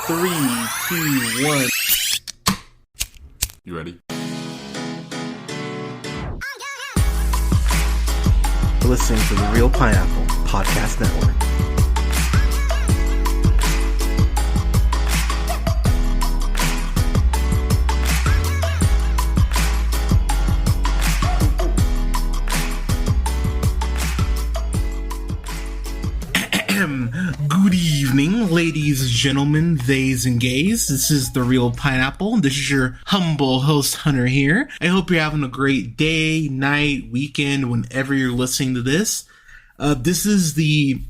3, 2, 1. You ready? You're listening to the Real Pineapple Podcast Network. Good evening, ladies and gentlemen, theys and gays. This is the Real Pineapple. This is your humble host, Hunter, here. I hope you're having a great day, night, weekend, whenever you're listening to this. This is the,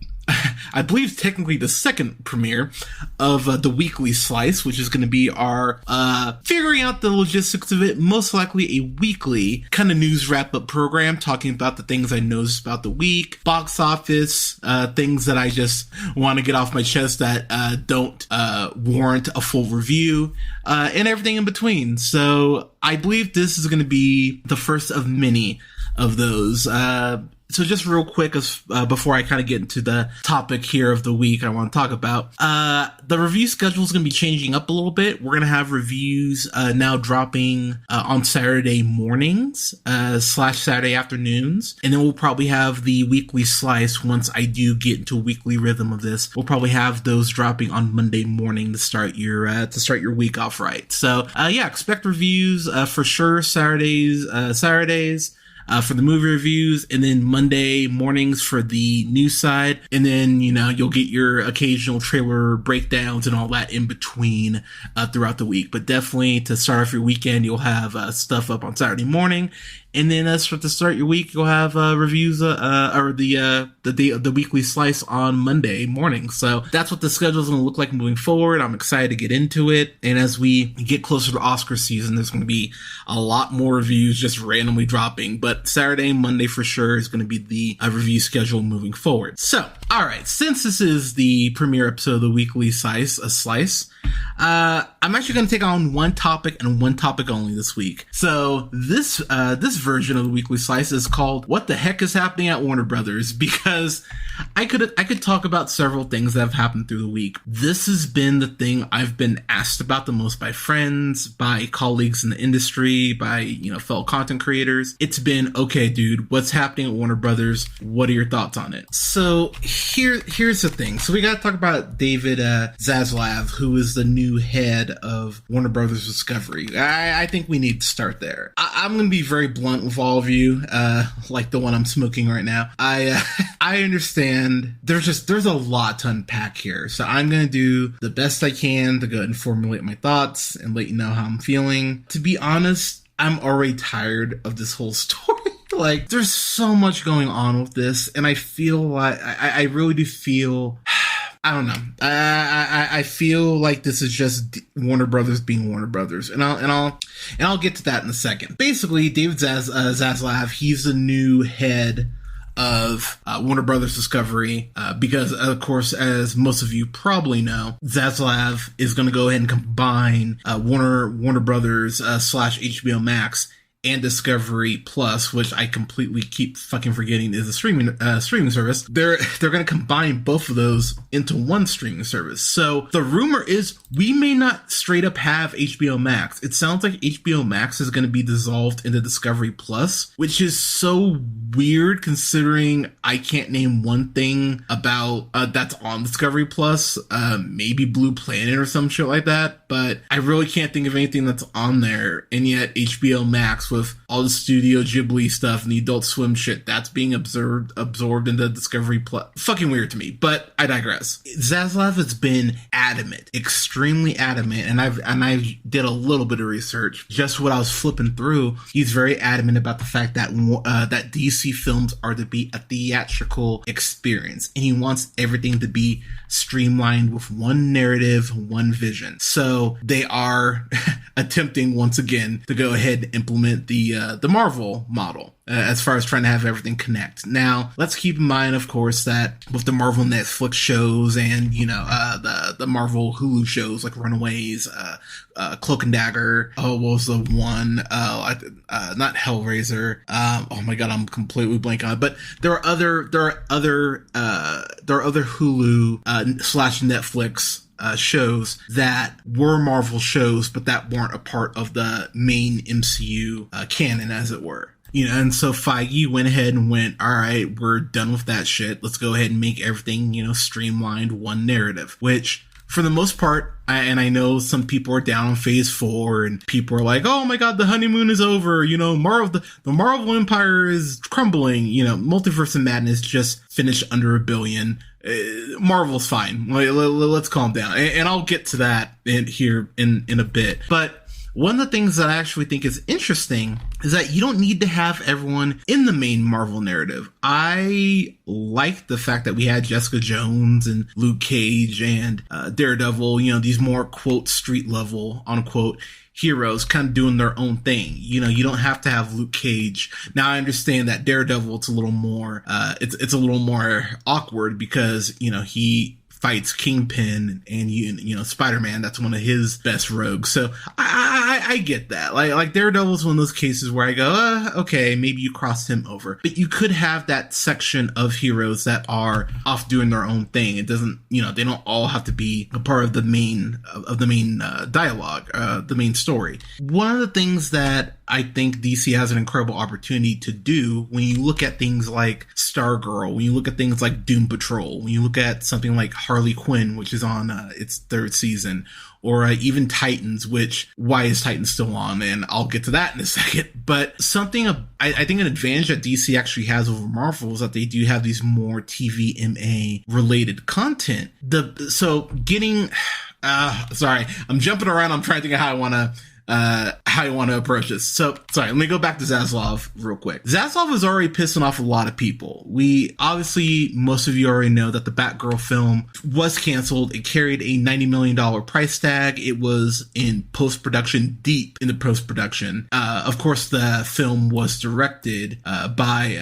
I believe, technically the second premiere of the Weekly Slice, which is going to be our figuring out the logistics of it, most likely a weekly kind of news wrap-up program, talking about the things I noticed about the week, box office, things that I just want to get off my chest that don't warrant a full review, and everything in between. So I believe this is going to be the first of many of those. So just real quick, before I kind of get into the topic here of the week I want to talk about, the review schedule is going to be changing up a little bit. We're going to have reviews now dropping on Saturday mornings / Saturday afternoons, and then we'll probably have the Weekly Slice once I do get into a weekly rhythm of this. We'll probably have those dropping on Monday morning to start your week off right. So yeah, expect reviews for sure Saturdays. For the movie reviews, and then Monday mornings for the news side, and then, you know, you'll get your occasional trailer breakdowns and all that in between throughout the week. But definitely to start off your weekend, you'll have stuff up on Saturday morning, and then to start your week, you'll have reviews or the Weekly Slice on Monday morning. So that's what the schedule is going to look like moving forward. I'm excited to get into it, and as we get closer to Oscar season, there's going to be a lot more reviews just randomly dropping. But Saturday and Monday for sure is going to be the review schedule moving forward. So, all right, since this is the premiere episode of the Weekly Slice, I'm actually going to take on one topic and one topic only this week. So this version of the Weekly Slice is called "What the Heck is Happening at Warner Brothers?" because I could talk about several things that have happened through the week. This has been the thing I've been asked about the most by friends, by colleagues in the industry, by, you know, fellow content creators. It's been, okay, dude, what's happening at Warner Brothers? What are your thoughts on it? So here's the thing. So we got to talk about David Zaslav, who is the new head of Warner Brothers Discovery. I think we need to start there. I'm going to be very blunt with all of you, like the one I'm smoking right now. I understand there's a lot to unpack here. So I'm going to do the best I can to go and formulate my thoughts and let you know how I'm feeling. To be honest, I'm already tired of this whole story. Like, there's so much going on with this, and I feel like I really do feel, I don't know. I feel like this is just Warner Brothers being Warner Brothers, and I'll get to that in a second. Basically, David Zaslav, he's the new head of Warner Brothers Discovery, because, of course, as most of you probably know, Zaslav is going to go ahead and combine Warner Brothers / HBO Max and Discovery Plus, which I completely keep fucking forgetting is a streaming service. They're going to combine both of those into one streaming service. So the rumor is we may not straight up have HBO Max. It sounds like HBO Max is going to be dissolved into Discovery Plus, which is so weird considering I can't name one thing about that's on Discovery Plus. Maybe Blue Planet or some shit like that, but I really can't think of anything that's on there. And yet HBO Max, with all the Studio Ghibli stuff and the Adult Swim shit, that's being absorbed into Discovery Plus. Fucking weird to me, but I digress. Zaslav has been adamant, extremely adamant, and I did a little bit of research. Just what I was flipping through, he's very adamant about the fact that that DC films are to be a theatrical experience, and he wants everything to be streamlined with one narrative, one vision. So they are attempting once again to go ahead and implement the Marvel model. as far as trying to have everything connect. Now, let's keep in mind, of course, that with the Marvel Netflix shows and, you know, the Marvel Hulu shows like Runaways, Cloak and Dagger, what was the one, not Hellraiser, oh my god, I'm completely blank on it, but there are other Hulu / Netflix shows that were Marvel shows, but that weren't a part of the main MCU canon, as it were. And so Feige went ahead and went, all right, we're done with that shit. Let's go ahead and make everything, streamlined, one narrative, which for the most part, I know some people are down on phase 4 and people are like, oh my God, the honeymoon is over. The Marvel Empire is crumbling. Multiverse of Madness just finished under $1 billion. Marvel's fine. Let's calm down. And I'll get to that here in a bit. But one of the things that I actually think is interesting is that you don't need to have everyone in the main Marvel narrative. I like the fact that we had Jessica Jones and Luke Cage and Daredevil, these more, quote, street level, unquote, heroes kind of doing their own thing. You don't have to have Luke Cage. Now, I understand that Daredevil, it's a little more, it's a little more awkward because, he fights Kingpin and Spider-Man. That's one of his best rogues. So I get that. Like Daredevil is one of those cases where I go, okay, maybe you crossed him over. But you could have that section of heroes that are off doing their own thing. It doesn't, they don't all have to be a part of the main dialogue, the main story. One of the things that I think DC has an incredible opportunity to do when you look at things like Stargirl, when you look at things like Doom Patrol, when you look at something like Harley Quinn, which is on its 3rd season, or even Titans, which, why is Titans still on? And I'll get to that in a second. But something, I think an advantage that DC actually has over Marvel is that they do have these more TVMA related content. Sorry, I'm jumping around. I'm trying to think of how I want to approach this. So, sorry, let me go back to Zaslav real quick. Zaslav is already pissing off a lot of people. Most of you already know that the Batgirl film was canceled. It carried a $90 million price tag. It was in post-production, deep into post-production. Of course, the film was directed by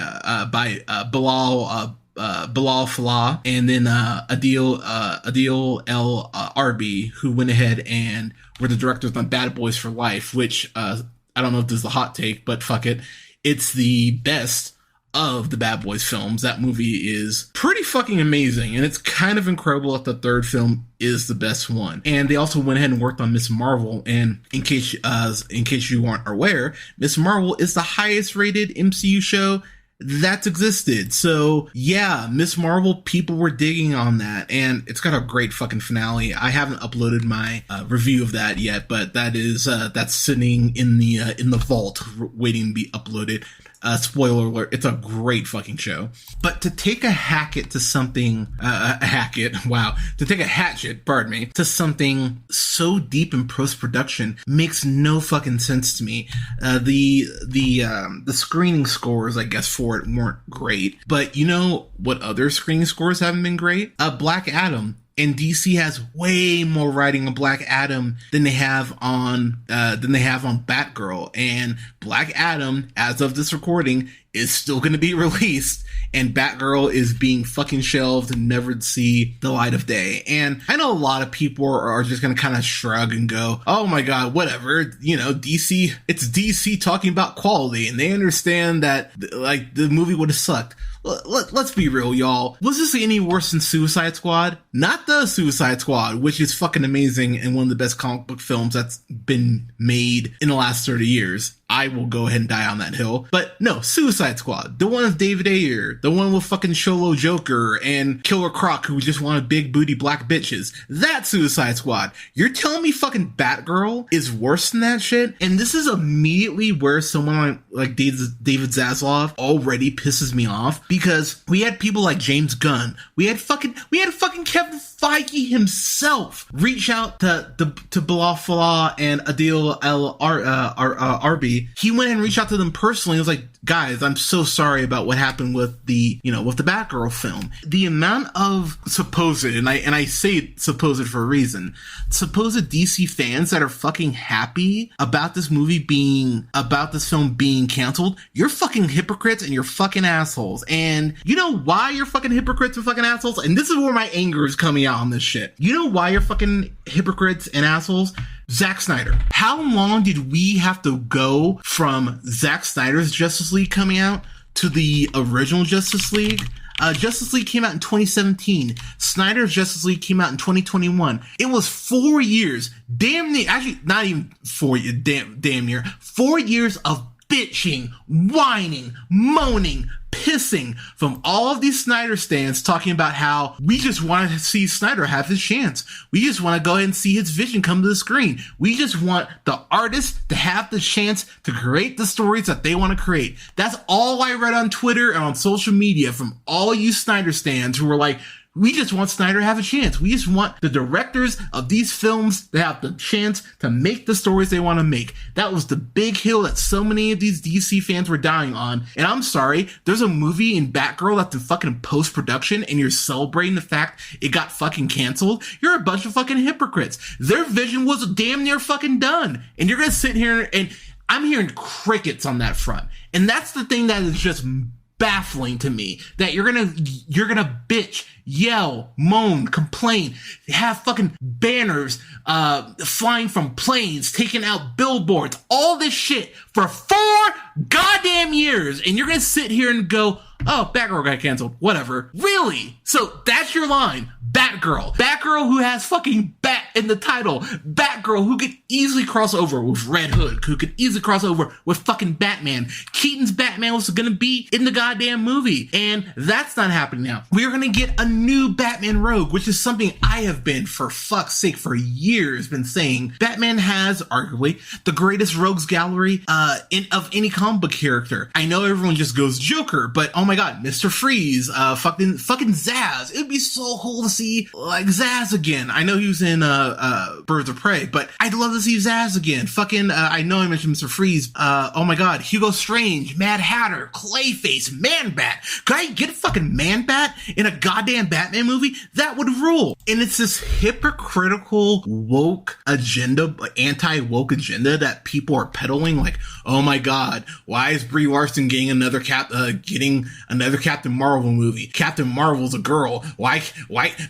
Bilal Fallah and then Adil El Arbi, who went ahead and were the directors on Bad Boys for Life, which I don't know if this is a hot take, but fuck it. It's the best of the Bad Boys films. That movie is pretty fucking amazing, and it's kind of incredible that the 3rd film is the best one. And they also went ahead and worked on Ms. Marvel, and in case you aren't aware, Ms. Marvel is the highest rated MCU show that's existed. So yeah, Ms. Marvel, people were digging on that, and it's got a great fucking finale. I haven't uploaded my review of that yet, but that's sitting in the vault waiting to be uploaded. Spoiler alert, it's a great fucking show. But to take a hatchet to something, to take a hatchet, pardon me, to something so deep in post-production makes no fucking sense to me. The screening scores, I guess, for it weren't great. But you know what other screening scores haven't been great? Black Adam. And DC has way more writing on Black Adam than they have on Batgirl. And Black Adam, as of this recording, is still going to be released. And Batgirl is being fucking shelved and never to see the light of day. And I know a lot of people are just going to kind of shrug and go, oh my God, whatever. DC, it's DC talking about quality. And they understand that, like, the movie would have sucked. Let's be real, y'all. Was this any worse than Suicide Squad? Not the Suicide Squad, which is fucking amazing and one of the best comic book films that's been made in the last 30 years. I will go ahead and die on that hill. But no, Suicide Squad. The one with David Ayer. The one with fucking Cholo Joker and Killer Croc, who just wanted big booty black bitches. That Suicide Squad. You're telling me fucking Batgirl is worse than that shit? And this is immediately where someone like David Zaslav already pisses me off, because we had people like James Gunn. We had fucking Kevin Feige himself reach out to Bilal Fallah and Adil El Arbi. He went and reached out to them personally. He was like, guys, I'm so sorry about what happened with the Batgirl film. The amount of supposed, and I say supposed for a reason, supposed DC fans that are fucking happy about this film being canceled, you're fucking hypocrites and you're fucking assholes. And you know why you're fucking hypocrites and fucking assholes? And this is where my anger is coming out on this shit. You know why you're fucking hypocrites and assholes? Zack Snyder. How long did we have to go from Zack Snyder's Justice League coming out to the original Justice League? Justice League came out in 2017. Snyder's Justice League came out in 2021. It was 4 years, damn near, actually not even 4 years, damn near, 4 years of bitching, whining, moaning, pissing from all of these Snyder stands talking about how we just want to see Snyder have his chance. We just want to go ahead and see his vision come to the screen. We just want the artists to have the chance to create the stories that they want to create. That's all I read on Twitter and on social media from all you Snyder stands who were like, we just want Snyder to have a chance. We just want the directors of these films to have the chance to make the stories they want to make. That was the big hill that so many of these DC fans were dying on. And I'm sorry, there's a movie in Batgirl that's in fucking post-production and you're celebrating the fact it got fucking canceled. You're a bunch of fucking hypocrites. Their vision was damn near fucking done. And you're gonna sit here and I'm hearing crickets on that front. And that's the thing that is just baffling to me, that you're gonna bitch, yell, moan, complain, have fucking banners flying from planes, taking out billboards, all this shit for 4 goddamn years, and you're gonna sit here and go, oh, Batgirl got canceled, whatever. Really? So that's your line. Batgirl who has fucking bat in the title. Batgirl who could easily cross over with Red Hood, who could easily cross over with fucking Batman. Keaton's Batman was gonna be in the goddamn movie, and that's not happening now. We're gonna get a new Batman Rogue, which is something I have been, for fuck's sake, for years been saying. Batman has arguably the greatest rogues gallery of any comic book character. I know everyone just goes Joker, but oh my god, Mr. Freeze, fucking Zsasz. It'd be so cool to see like Zsasz again. I know he was in Birds of Prey, but I'd love to see Zsasz again. Fucking I know I mentioned Mr. Freeze. Oh my god, Hugo Strange, Mad Hatter, Clayface, Man-Bat. Could I get fucking Man-Bat in a goddamn Batman movie? That would rule. And it's this hypocritical woke agenda, anti-woke agenda that people are peddling. Like, oh my god, why is Brie Larson getting another Captain Marvel movie? Captain Marvel's a girl. Why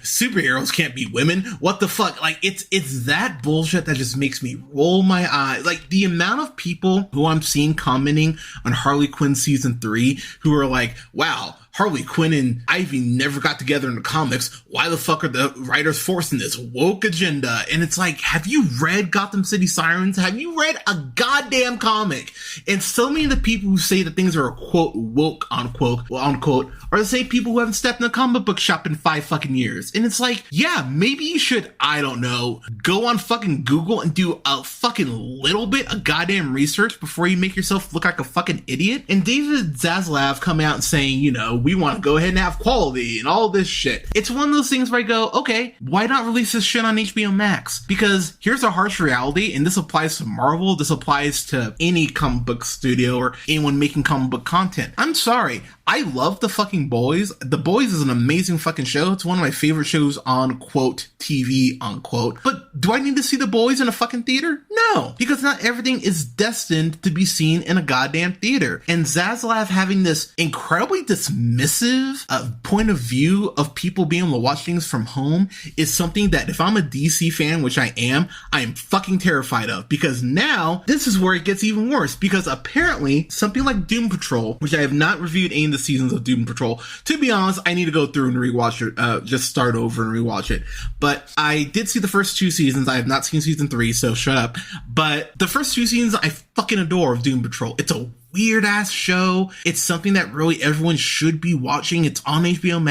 superheroes can't be women? What the fuck? Like, it's that bullshit that just makes me roll my eyes. Like, the amount of people who I'm seeing commenting on Harley Quinn season 3 who are like, wow, Harley Quinn and Ivy never got together in the comics. Why the fuck are the writers forcing this woke agenda? And it's like, have you read Gotham City Sirens? Have you read a goddamn comic? And so many of the people who say that things are quote woke unquote are the same people who haven't stepped in a comic book shop in 5 fucking years. And it's like, yeah, maybe you should, I don't know, go on fucking Google and do a fucking little bit of goddamn research before you make yourself look like a fucking idiot. And David Zaslav coming out and saying, you know, we want to go ahead and have quality and all this shit. It's one of those things where I go, okay, why not release this shit on HBO Max? Because here's a harsh reality, and this applies to Marvel, this applies to any comic book studio or anyone making comic book content. I'm sorry, I love The fucking Boys. The Boys is an amazing fucking show. It's one of my favorite shows on quote TV unquote. But do I need to see The Boys in a fucking theater? No, because not everything is destined to be seen in a goddamn theater. And Zaslav having this incredibly dismissive point of view of people being able to watch things from home is something that if I'm a DC fan, which I am fucking terrified of, because now this is where it gets even worse, because apparently something like Doom Patrol, which I have not reviewed any of the seasons of Doom Patrol. To be honest, I need to go through and rewatch it, just start over and rewatch it. But I did see the first 2 seasons. I have not seen season 3, so shut up. But the first 2 seasons I fucking adore of Doom Patrol. It's a weird ass show. It's something that really everyone should be watching. It's on HBO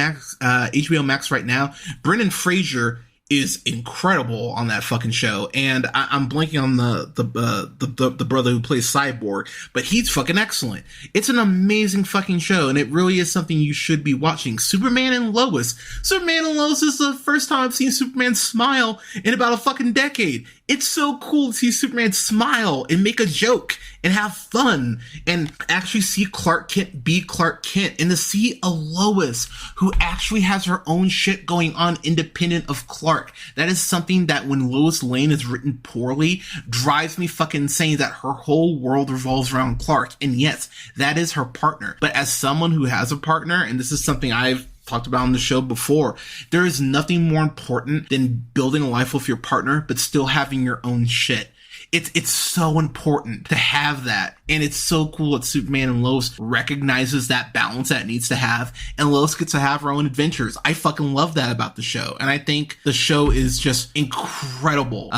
Max right now. Brendan Fraser is incredible on that fucking show, and I'm blanking on the brother who plays Cyborg, but he's fucking excellent. It's an amazing fucking show, and it really is something you should be watching. Superman and Lois is the first time I've seen Superman smile in about a fucking decade. It's so cool to see Superman smile and make a joke and have fun and actually see Clark Kent be Clark Kent, and to see a Lois who actually has her own shit going on independent of Clark. That is something that when Lois Lane is written poorly drives me fucking insane, that her whole world revolves around Clark. And yes, that is her partner. But as someone who has a partner, and this is something I've talked about on the show before, there is nothing more important than building a life with your partner, but still having your own shit. it's so important to have that. And it's so cool that Superman and Lois recognizes that balance that it needs to have, and Lois gets to have her own adventures. I fucking love that about the show, and I think the show is just incredible.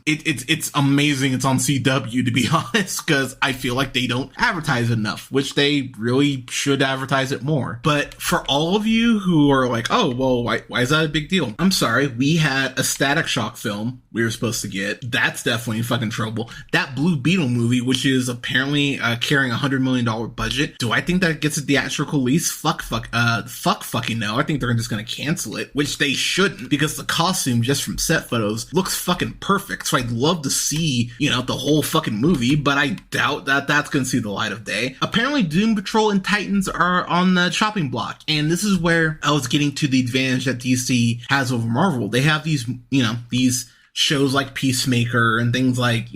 It's amazing it's on CW, to be honest, because I feel like they don't advertise enough, which they really should advertise it more. But for all of you who are like, oh, well, why is that a big deal? I'm sorry, we had a Static Shock film we were supposed to get. That's definitely in fucking trouble. That Blue Beetle movie, which is apparently carrying $100 million budget. Do I think that gets a theatrical release? Fuck fucking no. I think they're just gonna cancel it, which they shouldn't, because the costume just from set photos looks fucking perfect. So I'd love to see, the whole fucking movie, but I doubt that that's gonna see the light of day. Apparently Doom Patrol and Titans are on the chopping block, and this is where I was getting to the advantage that DC has over Marvel. They have these shows like Peacemaker and things like,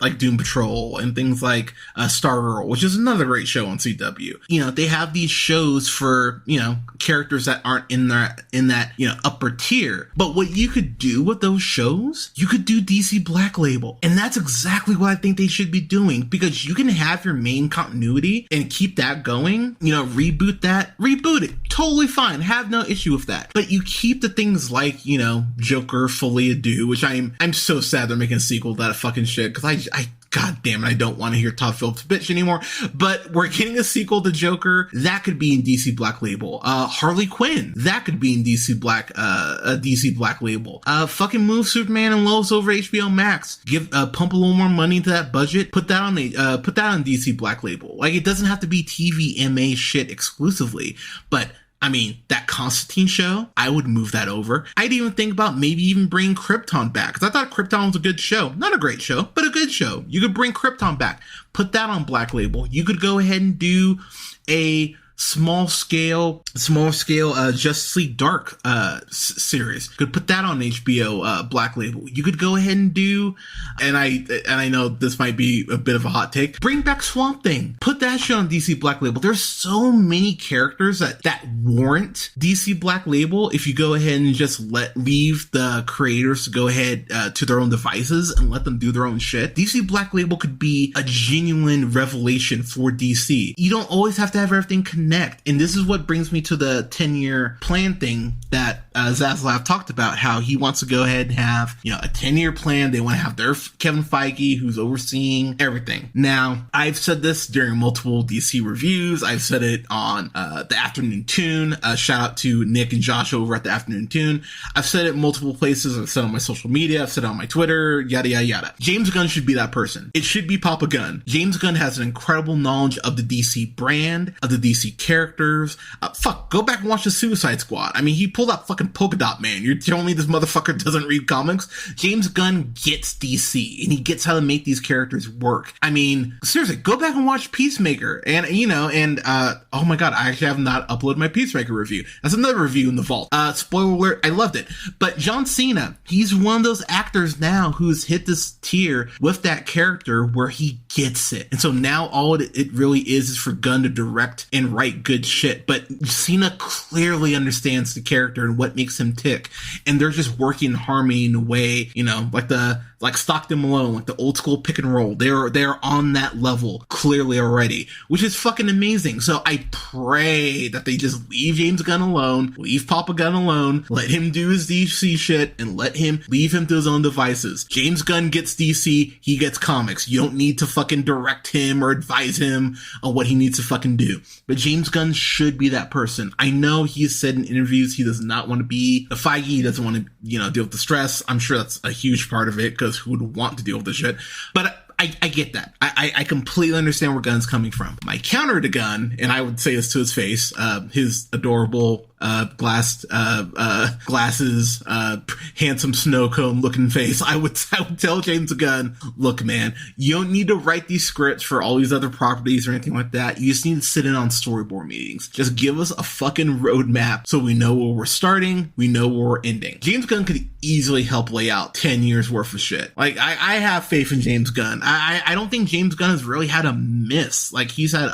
like Doom Patrol and things like Stargirl, which is another great show on CW. They have these shows for, characters that aren't in that, upper tier. But what you could do with those shows, you could do DC Black Label. And that's exactly what I think they should be doing, because you can have your main continuity and keep that going, reboot it. Totally fine. Have no issue with that. But you keep the things like, Joker, Folia Do, which I'm so sad they're making a sequel to that fucking shit, because I God damn it, I don't want to hear Todd Phillips bitch anymore. But we're getting a sequel to Joker. That could be in DC Black Label. Harley Quinn. That could be in DC Black Label. Fucking move Superman and Lois over HBO Max. Pump a little more money into that budget. Put that on DC Black Label. Like, it doesn't have to be TVMA shit exclusively, but that Constantine show, I would move that over. I'd even think about maybe even bringing Krypton back, because I thought Krypton was a good show. Not a great show, but a good show. You could bring Krypton back. Put that on Black Label. You could go ahead and do a small scale Justice League Dark series. Could put that on HBO Black Label. You could go ahead and do, and I know this might be a bit of a hot take, bring back Swamp Thing. Put that shit on DC Black Label. There's so many characters that warrant DC Black Label if you go ahead and just leave the creators to go ahead to their own devices and let them do their own shit. DC Black Label could be a genuine revelation for DC. You don't always have to have everything connected. And this is what brings me to the 10-year plan thing that Zaslav talked about, how he wants to go ahead and have, a 10-year plan. They want to have their Kevin Feige, who's overseeing everything. Now, I've said this during multiple DC reviews. I've said it on the Afternoon Tune. Shout out to Nick and Josh over at the Afternoon Tune. I've said it multiple places. I've said it on my social media. I've said it on my Twitter, yada, yada, yada. James Gunn should be that person. It should be Papa Gunn. James Gunn has an incredible knowledge of the DC brand, of the DC characters. Go back and watch the Suicide Squad. He pulled out fucking Polka Dot Man. You're telling me this motherfucker doesn't read comics? James Gunn gets DC, and he gets how to make these characters work. Seriously, go back and watch Peacemaker. And, oh my god, I actually have not uploaded my Peacemaker review. That's another review in the vault. Spoiler alert, I loved it. But John Cena, he's one of those actors now who's hit this tier with that character where he gets it. And so now all it really is for Gunn to direct and write good shit. But Cena clearly understands the character and what makes him tick. And they're just working in harmony in a way, like Stockton Malone, like the old school pick and roll. They're on that level clearly already, which is fucking amazing. So I pray that they just leave James Gunn alone, leave Papa Gunn alone, let him do his DC shit, and leave him to his own devices. James Gunn gets DC, he gets comics. You don't need to fucking direct him or advise him on what he needs to fucking do. But James Gunn should be that person. I know he's said in interviews he does not want to be a Feige, he doesn't want to, deal with the stress. I'm sure that's a huge part of it, because who would want to deal with this shit? But I get that. I completely understand where Gunn's coming from. My counter to Gunn, and I would say this to his face, his adorable glasses, handsome snow cone looking face, I would tell James Gunn, look, man, you don't need to write these scripts for all these other properties or anything like that. You just need to sit in on storyboard meetings. Just give us a fucking roadmap so we know where we're starting, we know where we're ending. James Gunn could easily help lay out 10 years worth of shit. Like, I have faith in James Gunn. I don't think James Gunn has really had a miss. Like, he's had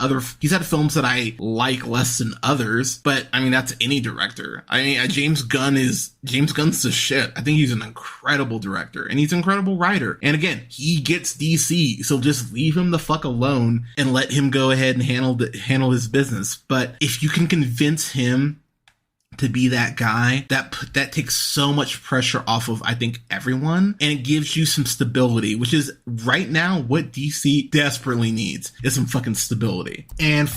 films that I like less than others, but that's any any director. I mean, James Gunn's the shit. I think he's an incredible director and he's an incredible writer. And again, he gets DC, so just leave him the fuck alone and let him go ahead and handle his business. But if you can convince him to be that guy, that takes so much pressure off of, I think, everyone, and it gives you some stability, which is right now what DC desperately needs is some fucking stability. And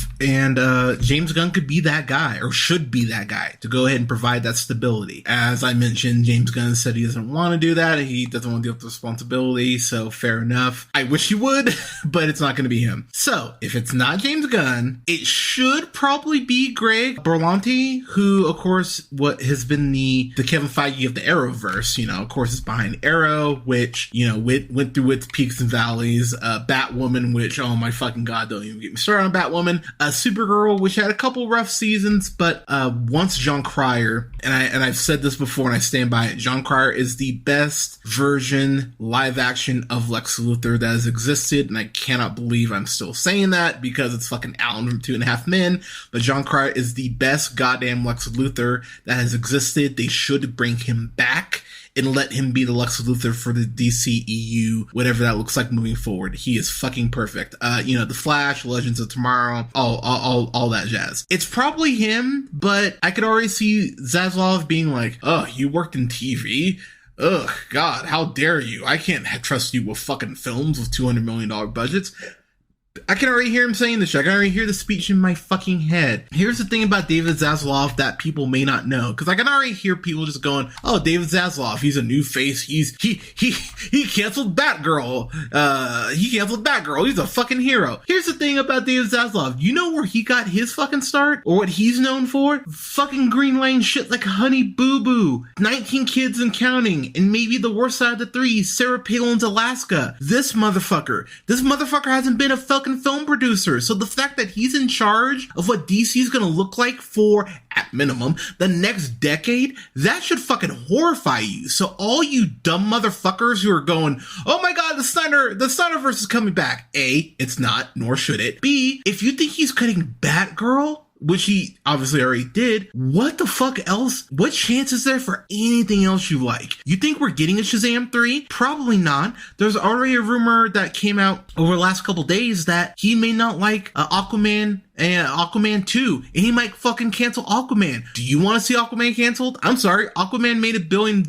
James Gunn could be that guy, or should be that guy, to go ahead and provide that stability. As I mentioned, James Gunn said he doesn't want to do that. He doesn't want to deal with the responsibility, so fair enough. I wish he would, but it's not going to be him. So if it's not James Gunn, it should probably be Greg Berlanti, who, of course, what has been the Kevin Feige of the Arrowverse, of course, is behind Arrow, which, went through its peaks and valleys, Batwoman, which, oh my fucking god, don't even get me started on Batwoman, Supergirl, which had a couple rough seasons, but once Jon Cryer, and I've said this before and I stand by it, Jon Cryer is the best version live action of Lex Luthor that has existed, and I cannot believe I'm still saying that because it's fucking Alan from Two and a Half Men, but Jon Cryer is the best goddamn Lex Luthor that has existed. They should bring him back and let him be the Lex Luthor for the DCEU, whatever that looks like moving forward. He is fucking perfect. The Flash, Legends of Tomorrow, all that jazz. It's probably him, but I could already see Zaslav being like, oh, you worked in TV? Ugh, God, how dare you? I can't trust you with fucking films with $200 million budgets. I can already hear him saying this shit. I can already hear the speech in my fucking head. Here's the thing about David Zaslav that people may not know, because I can already hear people just going, "Oh, David Zaslav, he's a new face. He canceled Batgirl. He canceled Batgirl. He's a fucking hero." Here's the thing about David Zaslav. You know where he got his fucking start, or what he's known for? Fucking Green Lane shit like Honey Boo Boo, 19 Kids and Counting, and maybe the worst out of the three, Sarah Palin's Alaska. This motherfucker hasn't been a fucking film producer, so the fact that he's in charge of what DC is gonna look like for, at minimum, the next decade, that should fucking horrify you. So all you dumb motherfuckers who are going, oh my god, the Snyderverse is coming back. A, it's not, nor should it. B, if you think he's cutting Batgirl, which he obviously already did, what the fuck else? What chance is there for anything else you like? You think we're getting a Shazam 3? Probably not. There's already a rumor that came out over the last couple days that he may not like Aquaman and Aquaman 2, and he might fucking cancel Aquaman. Do you want to see Aquaman canceled? I'm sorry, Aquaman made $1 billion.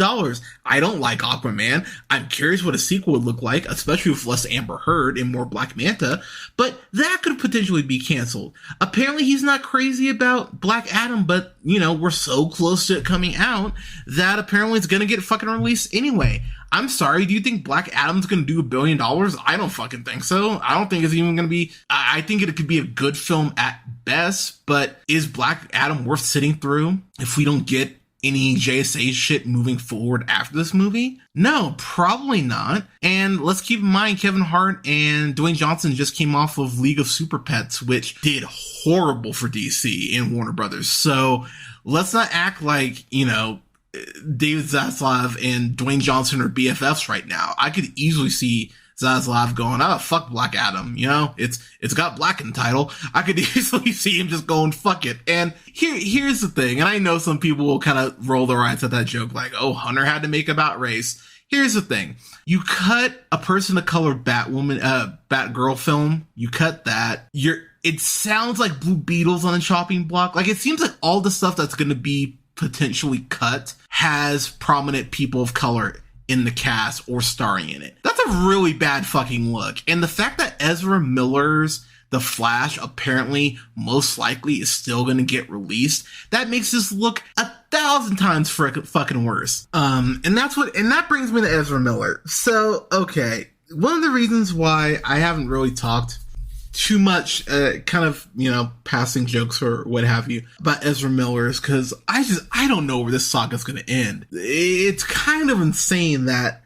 I don't like Aquaman. I'm curious what a sequel would look like, especially with less Amber Heard and more Black Manta, but that could potentially be canceled. Apparently he's not crazy about Black Adam, but, we're so close to it coming out that apparently it's gonna get fucking released anyway. I'm sorry, do you think Black Adam's gonna do $1 billion? I don't fucking think so. I don't think it's even gonna be, I think it could be a good film at best, but is Black Adam worth sitting through if we don't get any JSA shit moving forward after this movie? No, probably not. And let's keep in mind, Kevin Hart and Dwayne Johnson just came off of League of Super Pets, which did horrible for DC and Warner Brothers. So let's not act like, David Zaslav and Dwayne Johnson are BFFs right now. I could easily see Zaslav going, oh, fuck Black Adam, it's got black in the title. I could easily see him just going, fuck it. And here's the thing, and I know some people will kind of roll their eyes at that joke, like, oh, Hunter had to make about race. Here's the thing. You cut a person of color Batgirl film, you cut that, it sounds like Blue Beetle's on the chopping block. Like, it seems like all the stuff that's going to be potentially cut has prominent people of color in the cast or starring in it. That's a really bad fucking look. And the fact that Ezra Miller's The Flash apparently most likely is still going to get released, that makes this look 1,000 times fucking worse. And that brings me to Ezra Miller. So, okay, one of the reasons why I haven't really talked too much passing jokes or what have you about Ezra Miller is because I don't know where this saga's gonna end. It's kind of insane that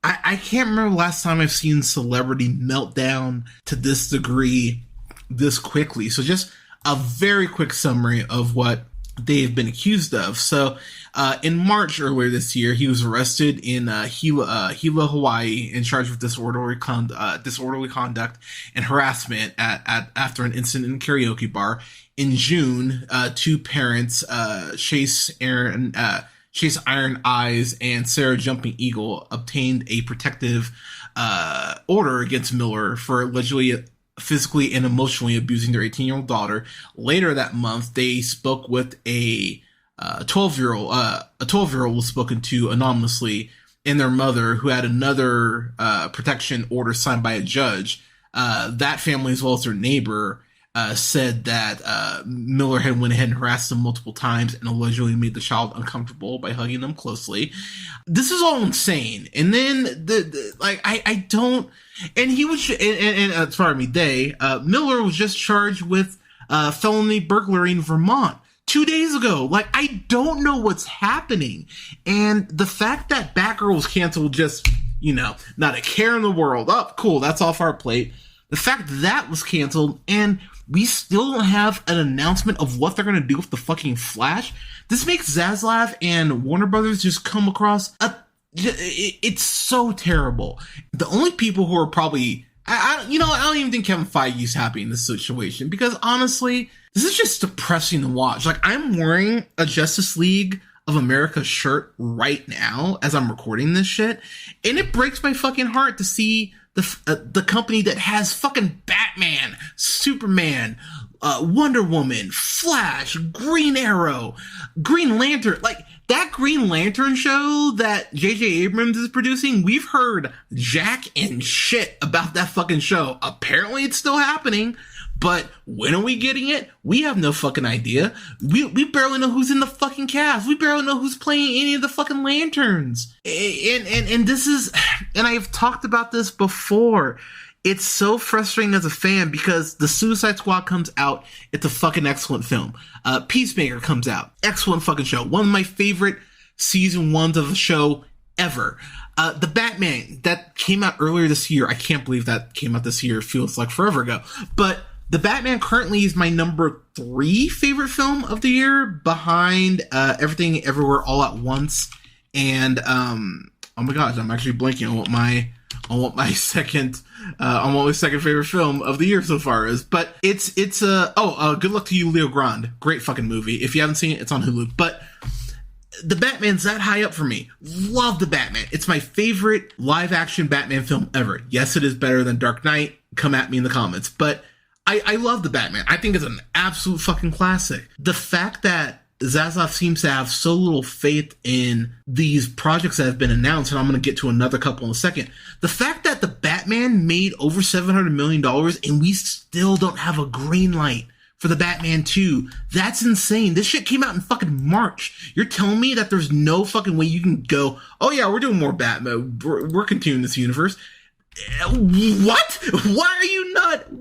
I can't remember the last time I've seen celebrity meltdown to this degree this quickly. So just a very quick summary of what they've been accused of. So in March earlier this year, he was arrested in Hilo, Hawaii, and charged with disorderly conduct and harassment after an incident in a karaoke bar. in June, two parents, Chase Iron Eyes and Sarah Jumping Eagle, obtained a protective order against Miller for allegedly physically and emotionally abusing their 18-year-old daughter. Later that month, they spoke with a 12-year-old. A 12-year-old was spoken to anonymously, and their mother, who had another protection order signed by a judge. That family, as well as their neighbor, said that Miller had went ahead and harassed them multiple times and allegedly made the child uncomfortable by hugging them closely. This is all insane. And then I don't. And he was, Miller was just charged with felony burglary in Vermont 2 days ago. Like, I don't know what's happening. And the fact that Batgirl was canceled, just, not a care in the world. Oh, cool, that's off our plate. The fact that was canceled, and we still don't have an announcement of what they're going to do with the fucking Flash. This makes Zaslav and Warner Brothers just come across it's so terrible. The only people who are probably, I don't even think Kevin Feige's happy in this situation, because honestly, this is just depressing to watch. Like, I'm wearing a Justice League of America shirt right now as I'm recording this shit, and it breaks my fucking heart to see the company that has fucking Batman, Superman, Wonder Woman, Flash, Green Arrow, Green Lantern, like that Green Lantern show that J.J. Abrams is producing. We've heard jack and shit about that fucking show. Apparently it's still happening, but when are we getting it? We have no fucking idea. We barely know who's in the fucking cast. We barely know who's playing any of the fucking Lanterns. And this is, and I've talked about this before. It's so frustrating as a fan because the Suicide Squad comes out. It's a fucking excellent film. Peacemaker comes out. Excellent fucking show. One of my favorite season ones of the show ever. The Batman that came out earlier this year. I can't believe that came out this year. It feels like forever ago. But The Batman currently is my number 3 favorite film of the year, behind Everything Everywhere All at Once. And oh my gosh, I'm actually blanking on what my second favorite film of the year so far is. But it's Good Luck to You, Leo Grande. Great fucking movie. If you haven't seen it, it's on Hulu. But The Batman's that high up for me. Love The Batman. It's my favorite live action Batman film ever. Yes, it is better than Dark Knight. Come at me in the comments. But I love The Batman. I think it's an absolute fucking classic. The fact that Zaslav seems to have so little faith in these projects that have been announced, and I'm going to get to another couple in a second. The fact that The Batman made over $700 million and we still don't have a green light for The Batman 2, that's insane. This shit came out in fucking March. You're telling me that there's no fucking way you can go, oh yeah, we're doing more Batman. We're continuing this universe. What? Why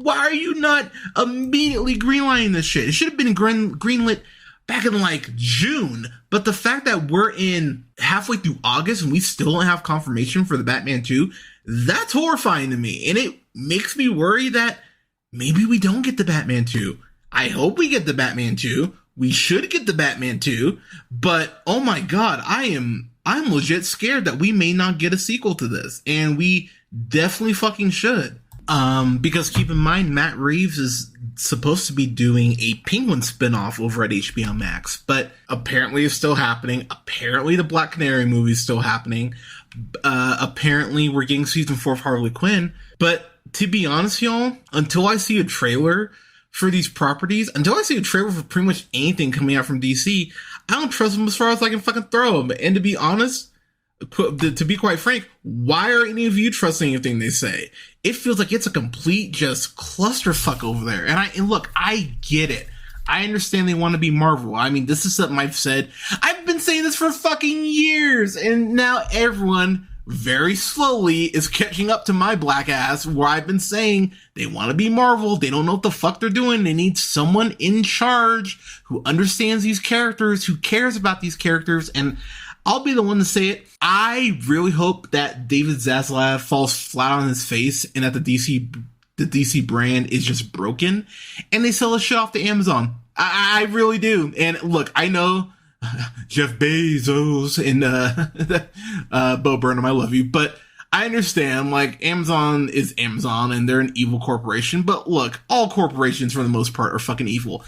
are you not immediately greenlighting this shit? It should have been greenlit back in like June. But the fact that we're in halfway through August and we still don't have confirmation for the Batman 2, that's horrifying to me. And it makes me worry that maybe we don't get the Batman 2. I hope we get the Batman 2. We should get the Batman 2. But oh my god, I'm legit scared that we may not get a sequel to this. And we definitely fucking should. Because keep in mind, Matt Reeves is supposed to be doing a Penguin spinoff over at HBO Max, but apparently it's still happening. Apparently the Black Canary movie is still happening. Apparently we're getting season 4 of Harley Quinn. But to be honest, y'all, until I see a trailer for these properties, until I see a trailer for pretty much anything coming out from DC, I don't trust them as far as I can fucking throw them. And to be honest, to be quite frank, why are any of you trusting anything they say? It feels like it's a complete just clusterfuck over there. And look, I get it. I understand they want to be Marvel. I mean, this is something I've said. I've been saying this for fucking years, and now everyone very slowly is catching up to my black ass, where I've been saying they want to be Marvel. They don't know what the fuck they're doing. They need someone in charge who understands these characters, who cares about these characters, and I'll be the one to say it. I really hope that David Zaslav falls flat on his face and that the DC brand is just broken and they sell the shit off to Amazon. I really do. And look, I know Jeff Bezos and Bo Burnham, I love you, but I understand, like, Amazon is Amazon and they're an evil corporation, but look, all corporations for the most part are fucking evil.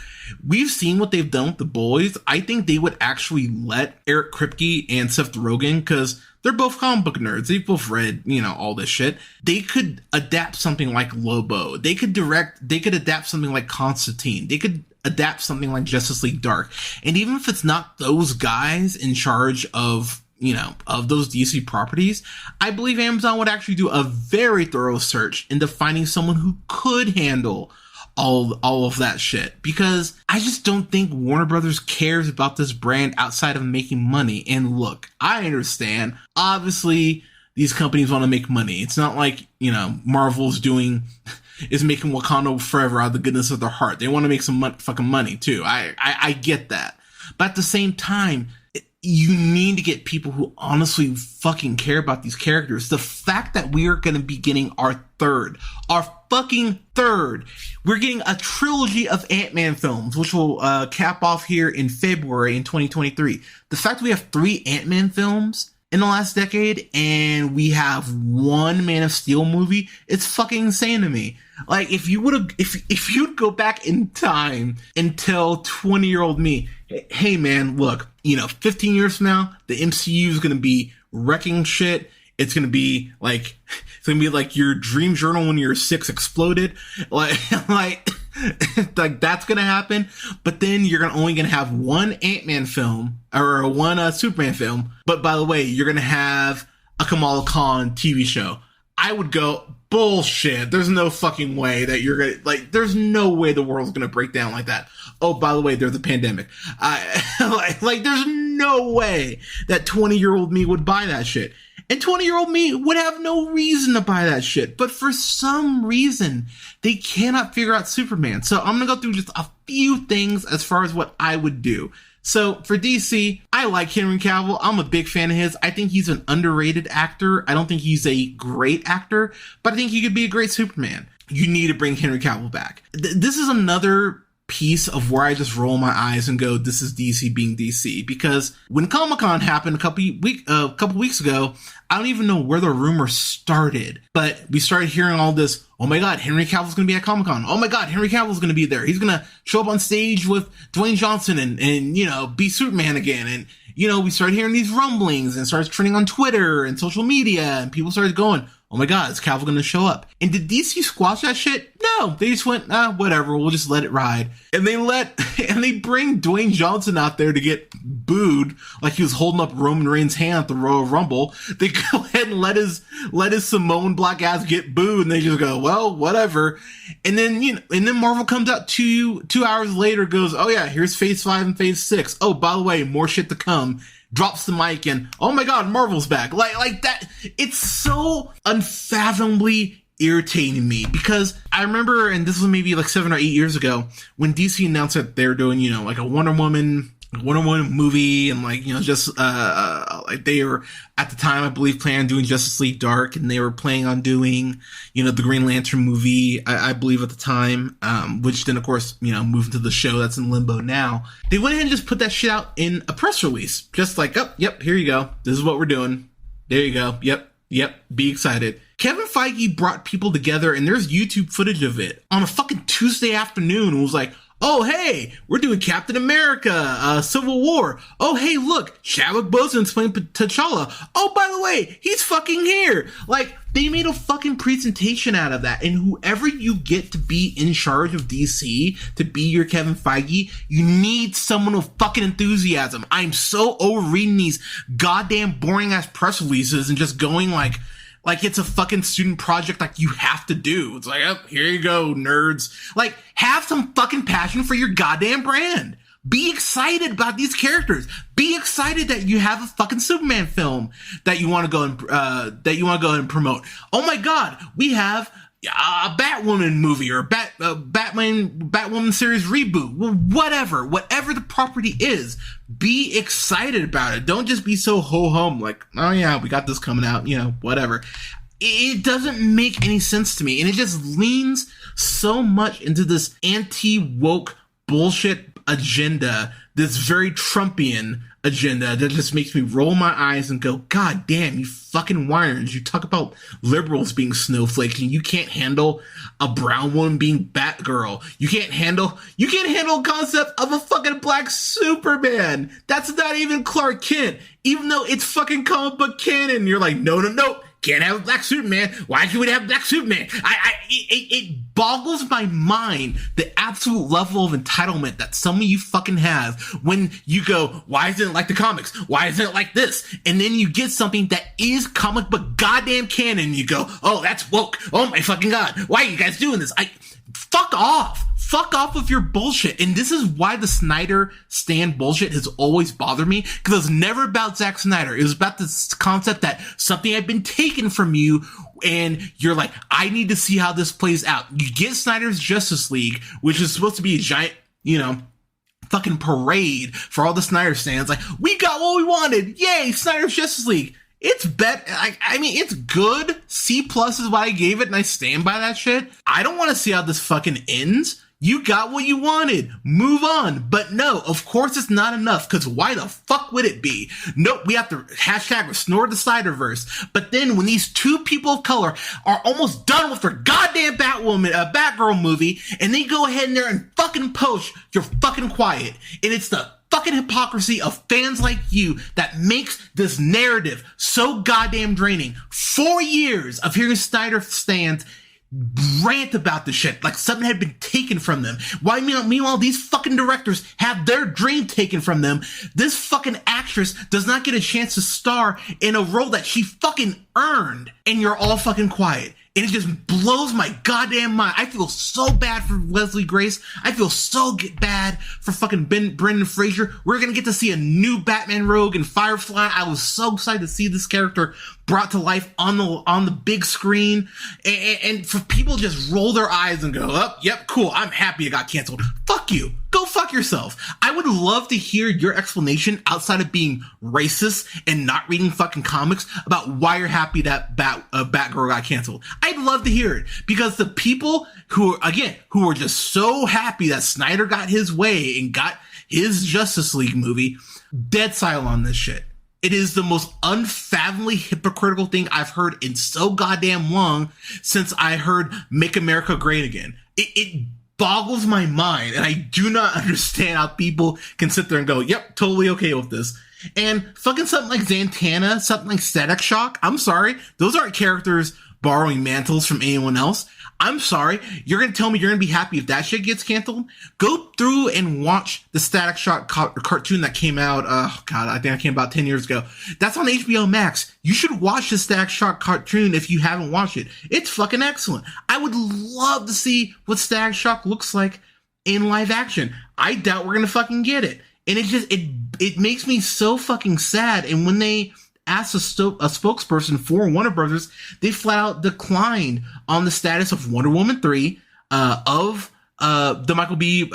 We've seen what they've done with The Boys. I think they would actually let Eric Kripke and Seth Rogen, because they're both comic book nerds. They've both read, all this shit. They could adapt something like Lobo. They could adapt something like Constantine. They could adapt something like Justice League Dark. And even if it's not those guys in charge of those DC properties, I believe Amazon would actually do a very thorough search into finding someone who could handle all of that shit, because I just don't think Warner Brothers cares about this brand outside of making money. And look, I understand, obviously these companies want to make money. It's not like, Marvel's is making Wakanda Forever out of the goodness of their heart. They want to make some fucking money too. I get that. But at the same time, you need to get people who honestly fucking care about these characters. The fact that we are going to be getting our fucking third, we're getting a trilogy of Ant-Man films, which will cap off here in February in 2023. The fact that we have 3 Ant-Man films in the last decade and we have 1 Man of Steel movie, it's fucking insane to me. Like, if you'd go back in time and tell 20-year-old me, hey man, look, 15 years from now, the MCU is going to be wrecking shit. It's going to be like your dream journal when you're 6 exploded. Like that's going to happen. But then you're only going to have 1 Ant-Man film or 1 Superman film. But by the way, you're going to have a Kamala Khan TV show. I would go, bullshit. There's no fucking way that you're going to, there's no way the world's going to break down like that. Oh, by the way, there's a pandemic. There's no way that 20-year-old me would buy that shit. And 20-year-old me would have no reason to buy that shit. But for some reason, they cannot figure out Superman. So I'm going to go through just a few things as far as what I would do. So for DC, I like Henry Cavill. I'm a big fan of his. I think he's an underrated actor. I don't think he's a great actor, but I think he could be a great Superman. You need to bring Henry Cavill back. This is another piece of where I just roll my eyes and go, this is DC being DC. Because when Comic-Con happened a couple weeks ago, I don't even know where the rumor started, but we started hearing all this, oh my god, Henry Cavill's going to be at Comic-Con. Oh my god, Henry Cavill's going to be there. He's going to show up on stage with Dwayne Johnson and be Superman again. And, we started hearing these rumblings and started trending on Twitter and social media, and people started going, oh my god, is Cavill going to show up? And did DC squash that shit? No, they just went, whatever, we'll just let it ride. And they bring Dwayne Johnson out there to get booed like he was holding up Roman Reigns' hand at the Royal Rumble. They go ahead and let his Samoan black ass get booed, and they just go, well, whatever. And then, Marvel comes out two hours later, goes, oh yeah, here's Phase 5 and Phase 6. Oh, by the way, more shit to come. Drops the mic and, oh my god, Marvel's back. Like that. It's so unfathomably irritating me, because I remember, and this was maybe 7 or 8 years ago, when DC announced that they're doing, a Wonder Woman movie, and they were at the time, I believe, planning on doing Justice League Dark, and they were planning on doing, the Green Lantern movie, I believe at the time, which then of course, moved into the show that's in limbo now. They went ahead and just put that shit out in a press release, just like, oh, yep, here you go. This is what we're doing. There you go. Yep. Be excited. Kevin Feige brought people together, and there's YouTube footage of it on a fucking Tuesday afternoon. It was like, oh, hey, we're doing Captain America, Civil War. Oh, hey, look, Chadwick Boseman's playing T'Challa. Oh, by the way, he's fucking here. They made a fucking presentation out of that. And whoever you get to be in charge of DC, to be your Kevin Feige, you need someone with fucking enthusiasm. I'm so over reading these goddamn boring ass press releases and just going like it's a fucking student project you have to do. It's like, oh, here you go, nerds. Have some fucking passion for your goddamn brand. Be excited about these characters. Be excited that you have a fucking Superman film that you want to go and promote. Oh my god, we have a Batwoman movie or Batwoman series reboot. Well, whatever the property is, be excited about it. Don't just be so ho-hum oh yeah, we got this coming out, whatever. It doesn't make any sense to me, and it just leans so much into this anti-woke bullshit agenda this very Trumpian agenda that just makes me roll my eyes and go, God damn, you fucking whiners. You talk about liberals being snowflakes and you can't handle a brown woman being Batgirl. You can't handle a concept of a fucking black Superman. That's not even Clark Kent, even though it's fucking comic book canon. You're like, no. Can't have a black Superman. Why can't we have a black Superman? It boggles my mind the absolute level of entitlement that some of you fucking have when you go, why isn't it like the comics? Why isn't it like this? And then you get something that is comic book goddamn canon and you go, oh, that's woke. Oh my fucking God. Why are you guys doing this? Fuck off. Fuck off with your bullshit. And this is why the Snyder stan bullshit has always bothered me, because it was never about Zack Snyder. It was about this concept that something had been taken from you and you're like, I need to see how this plays out. You get Snyder's Justice League, which is supposed to be a giant, fucking parade for all the Snyder stans. Like, we got what we wanted. Yay, Snyder's Justice League. It's it's good. C+ is what I gave it, and I stand by that shit. I don't want to see how this fucking ends. You got what you wanted. Move on. But no, of course it's not enough, because why the fuck would it be? Nope, we have to #snore the Snyderverse. But then when these two people of color are almost done with their goddamn Batgirl movie, and they go ahead in there and fucking post, you're fucking quiet. And it's the fucking hypocrisy of fans like you that makes this narrative so goddamn draining. 4 years of hearing Snyder stands rant about the shit like something had been taken from them. Why meanwhile these fucking directors have their dream taken from them. This fucking actress does not get a chance to star in a role that she fucking earned, and you're all fucking quiet. And it just blows my goddamn mind. I feel so bad for Leslie Grace. I feel so bad for fucking Brendan Fraser. We're gonna get to see a new Batman Rogue and Firefly. I was so excited to see this character brought to life on the big screen. And for people to just roll their eyes and go, oh, yep, cool, I'm happy it got canceled. Fuck you. Go fuck yourself. I would love to hear your explanation outside of being racist and not reading fucking comics about why you're happy that Batgirl got canceled. I'd love to hear it, because the people who are just so happy that Snyder got his way and got his Justice League movie, dead silent on this shit. It is the most unfathomably hypocritical thing I've heard in so goddamn long since I heard Make America Great Again. It boggles my mind, and I do not understand how people can sit there and go, yep, totally okay with this. And fucking something like Zatanna, something like Static Shock, I'm sorry, those aren't characters borrowing mantles from anyone else. I'm sorry, you're gonna tell me you're gonna be happy if that shit gets canceled? Go through and watch the Static Shock cartoon that came out, I think it came about 10 years ago. That's on HBO Max. You should watch the Static Shock cartoon if you haven't watched it. It's fucking excellent. I would love to see what Static Shock looks like in live action. I doubt we're gonna fucking get it. And it makes me so fucking sad. And when they asked a spokesperson for Warner Brothers, they flat out declined on the status of Wonder Woman 3, of the Michael B.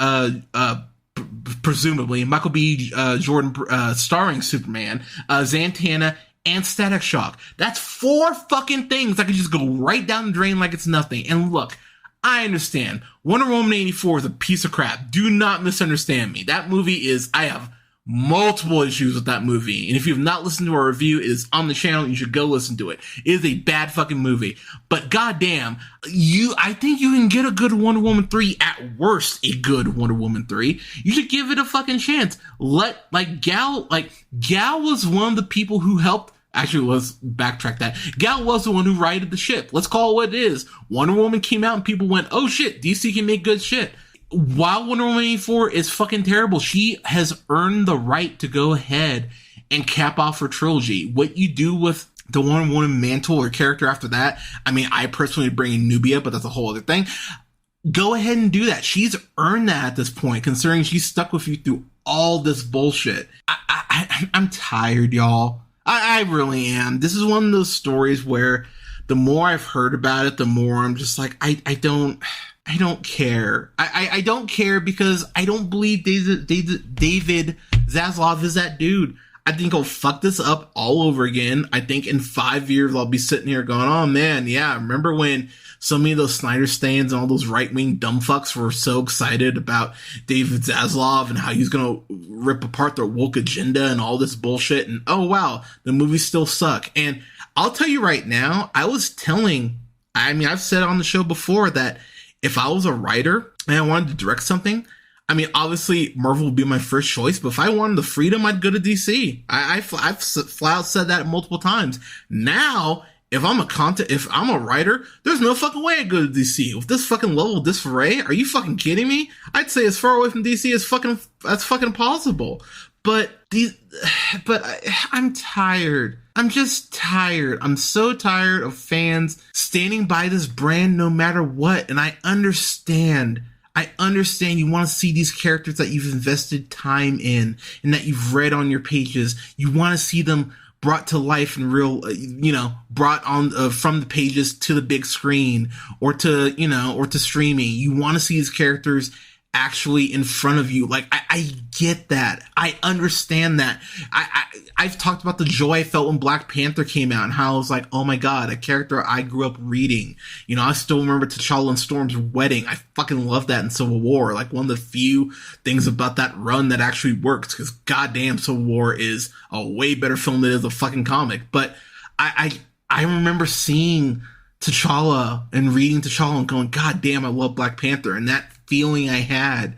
Presumably Michael B. Jordan starring Superman, Zatanna, and Static Shock. That's 4 fucking things that could just go right down the drain like it's nothing. And look, I understand Wonder Woman 84 is a piece of crap. Do not misunderstand me. That movie I have multiple issues with that movie. And if you have not listened to our review, it is on the channel. You should go listen to it. It is a bad fucking movie. But goddamn, I think you can get a good Wonder Woman 3, at worst, a good Wonder Woman 3. You should give it a fucking chance. Gal was one of the people who helped. Actually, let's backtrack that. Gal was the one who righted the ship. Let's call it what it is. Wonder Woman came out and people went, oh shit, DC can make good shit. While Wonder Woman 84 is fucking terrible, she has earned the right to go ahead and cap off her trilogy. What you do with the Wonder Woman mantle or character after that, I personally bring in Nubia, but that's a whole other thing. Go ahead and do that. She's earned that at this point, considering she's stuck with you through all this bullshit. I'm tired, y'all. I really am. This is one of those stories where the more I've heard about it, the more I'm just like, I don't care. I don't care because I don't believe David Zaslav is that dude. I think he'll fuck this up all over again. I think in 5 years, I'll be sitting here going, oh man, yeah, remember when so many of those Snyder stands and all those right-wing dumb fucks were so excited about David Zaslav and how he's going to rip apart their woke agenda and all this bullshit. And oh, wow, the movies still suck. And I'll tell you right now, I've said on the show before that if I was a writer and I wanted to direct something, I mean, obviously Marvel would be my first choice, but if I wanted the freedom, I'd go to DC. I've flat out said that multiple times. Now, if I'm a writer, there's no fucking way I'd go to DC. With this fucking level of disarray, are you fucking kidding me? I'd say as far away from DC as fucking possible. But I'm tired. I'm just tired. I'm so tired of fans standing by this brand no matter what. And I understand you want to see these characters that you've invested time in and that you've read on your pages. You want to see them brought to life and real, brought on from the pages to the big screen or to streaming. You want to see these characters actually in front of you. Like, I get that. I understand that. I've talked about the joy I felt when Black Panther came out and how I was like, oh my God, a character I grew up reading. I still remember T'Challa and Storm's wedding. I fucking love that in Civil War. Like, one of the few things about that run that actually works, because goddamn, Civil War is a way better film than it is a fucking comic. But I remember seeing T'Challa and reading T'Challa and going, God damn, I love Black Panther. And that feeling I had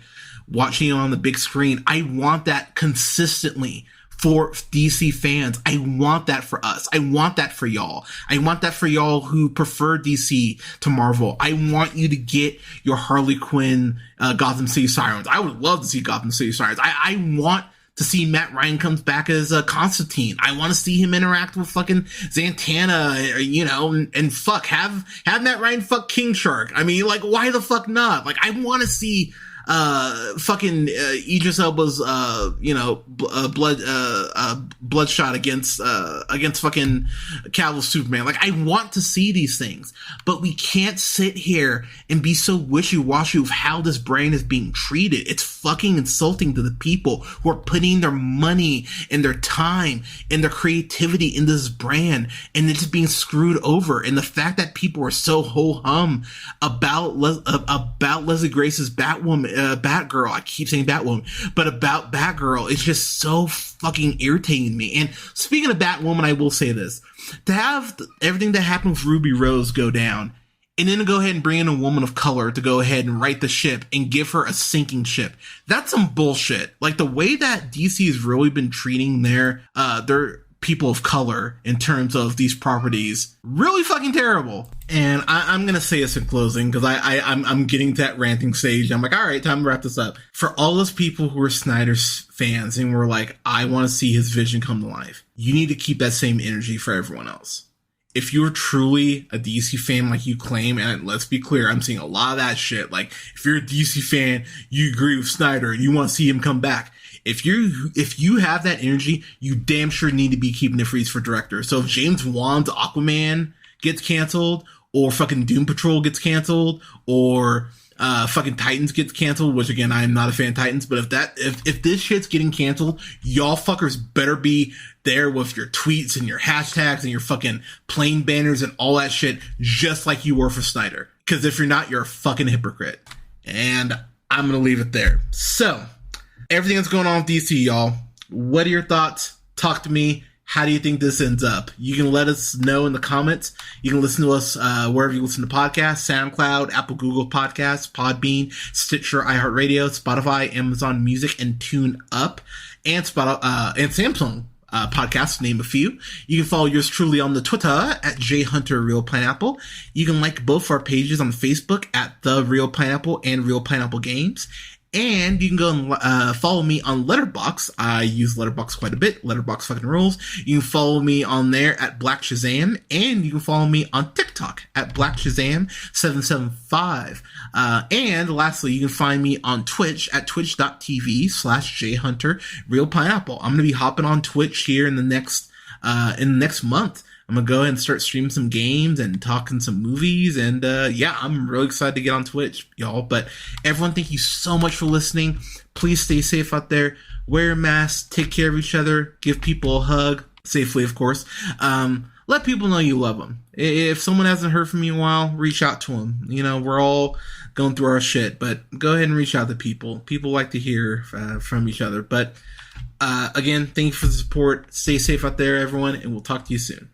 watching it on the big screen, I want that consistently for DC fans. I want that for us. I want that for y'all. I want that for y'all who prefer DC to Marvel. I want you to get your Harley Quinn, Gotham City Sirens. I would love to see Gotham City Sirens. I want to see Matt Ryan comes back as Constantine. I want to see him interact with fucking Zatanna, and fuck, have Matt Ryan fuck King Shark. I mean, like, why the fuck not? Like, I want to see Idris Elba's Bloodshot against fucking Cavill Superman. Like, I want to see these things, but we can't sit here and be so wishy-washy of how this brand is being treated. It's fucking insulting to the people who are putting their money and their time and their creativity in this brand, and it's being screwed over. And the fact that people are so ho-hum about Leslie Grace's Batgirl, I keep saying Batwoman, but about Batgirl is just so fucking irritating to me. And speaking of Batwoman, I will say this: to have everything that happened with Ruby Rose go down, and then to go ahead and bring in a woman of color to go ahead and right the ship and give her a sinking ship, that's some bullshit. Like, the way that DC has really been treating their people of color in terms of these properties, really fucking terrible. And I'm gonna say this in closing, because I'm getting to that ranting stage. I'm like, all right, time to wrap this up. For all those people who are Snyder's fans and were like, I want to see his vision come to life, you need to keep that same energy for everyone else. If you're truly a DC fan like you claim, and let's be clear, I'm seeing a lot of that shit. Like, if you're a DC fan, you agree with Snyder and you want to see him come back. If you have that energy, you damn sure need to be keeping it freeze for director. So if James Wan's Aquaman gets canceled, or fucking Doom Patrol gets canceled, or fucking Titans gets canceled, which again, I am not a fan of Titans, but if this shit's getting canceled, y'all fuckers better be there with your tweets and your hashtags and your fucking plane banners and all that shit, just like you were for Snyder. Because if you're not, you're a fucking hypocrite. And I'm gonna leave it there. So, everything that's going on with DC, y'all. What are your thoughts? Talk to me. How do you think this ends up? You can let us know in the comments. You can listen to us wherever you listen to podcasts: SoundCloud, Apple, Google Podcasts, Podbean, Stitcher, iHeartRadio, Spotify, Amazon Music, and TuneUp, and Samsung podcasts, to name a few. You can follow yours truly on the Twitter at JHunterRealPineapple. You can like both our pages on Facebook at The Real Pineapple and Real Pineapple Games. And you can go and follow me on Letterboxd. I use Letterboxd quite a bit. Letterboxd fucking rules. You can follow me on there at Black Shazam. And you can follow me on TikTok at Black Shazam 775. And lastly, you can find me on Twitch at twitch.tv/JHunterRealPineapple. I'm going to be hopping on Twitch here in the next month. I'm gonna go ahead and start streaming some games and talking some movies. And yeah, I'm really excited to get on Twitch, y'all. But everyone, thank you so much for listening. Please stay safe out there. Wear a mask. Take care of each other. Give people a hug. Safely, of course. Let people know you love them. If someone hasn't heard from you in a while, reach out to them. You know, we're all going through our shit, but go ahead and reach out to people. People like to hear from each other. But again, thank you for the support. Stay safe out there, everyone, and we'll talk to you soon.